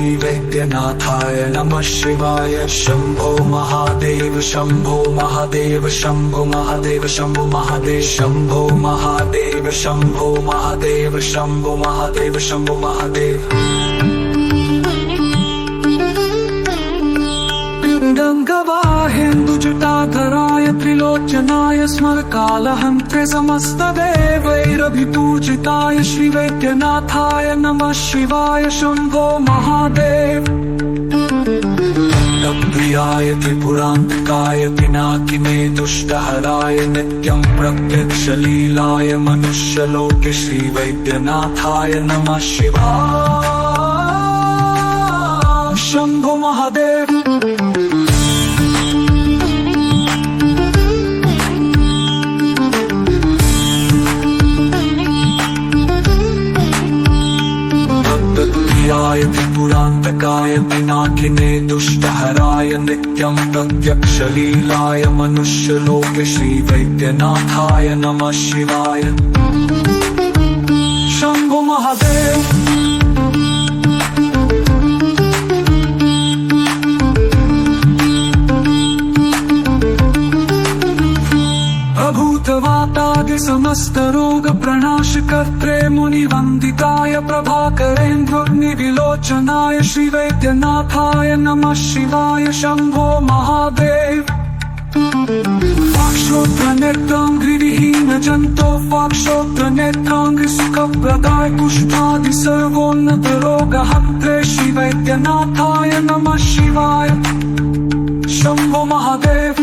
श्रीवैद्यनाथाय नमः शिवाय। शंभो महादेव शंभो महादेव शंभो महादेव शंभो महादेव शंभो महादेव शंभो महादेव शंभो महादेव शंभो महादेव। गवाहेन्दुजटाधराय त्रिलोचनाय स्मरकालहन्त्रे समस्तदेवैरभिपूजिताय श्रीवैद्यनाथाय नमः शिवाय। शंभो महादेव प्रियाय त्रिपुरान्तकाय पिनाकिने दुष्टहराय नित्यं प्रत्यक्षलीलाय मनुष्यलोके श्रीवैद्यनाथाय नमः शिवाय। शंभो महादेव त्रिपुरान्तकाय पिनाकिने दुष्टहराय नित्यं प्रत्यक्षलीलाय मनुष्यलोके श्रीवैद्यनाथाय नमः शिवाय। शंभो महादेव भूतवातादि समस्त रोग प्रणाशकर्त्रे मुनिवन्दिताय प्रभाकरेन्द्रनिविलोचनाय श्रीवैद्यनाथाय नमः शिवाय। शंभो महादेव वाक्श्रोत्रनेत्राङ्घ्रिविहीनजन्तो वाक्श्रोत्रनेत्राङ्घ्रिसुखप्रदाय कुष्ठादि सर्वोन्नतरोगहन्त्रे श्रीवैद्यनाथाय नमः शिवाय। शंभो महादेव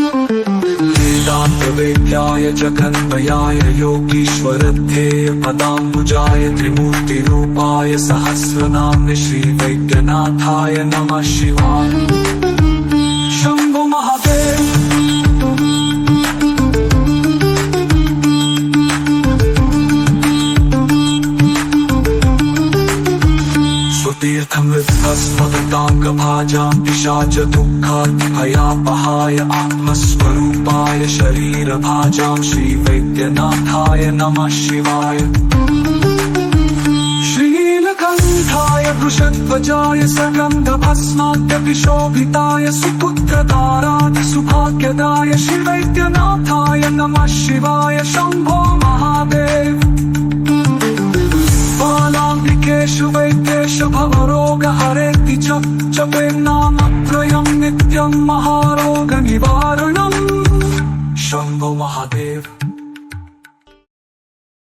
वेदान्तवेद्याय जगन्मयाय योगीश्वरध्येय पदाम्बुजाय त्रिमूर्तिरूपाय सहस्रनाम्ने श्रीवैद्यनाथाय नमः शिवाय। शंभो महादेव तीर्थमृत्स्मदताङ्गभाजां पिशाच दुःखादिभयापहाय आत्मस्वरूपाय शरीरभाजां श्रीवैद्यनाथाय नमः शिवाय। श्रीलकण्ठाय वृषध्वजाय सगन्धभस्माद्यपिशोभिताय सुपुत्रधारादिसुभाग्यदाय श्रीवैद्यनाथाय नमः शिवाय। शंभो महादेव बालाम्बिकेषु वैद्येषु भवरोगहरेति जपेन्नामत्रयं नित्यं महारोगनिवारण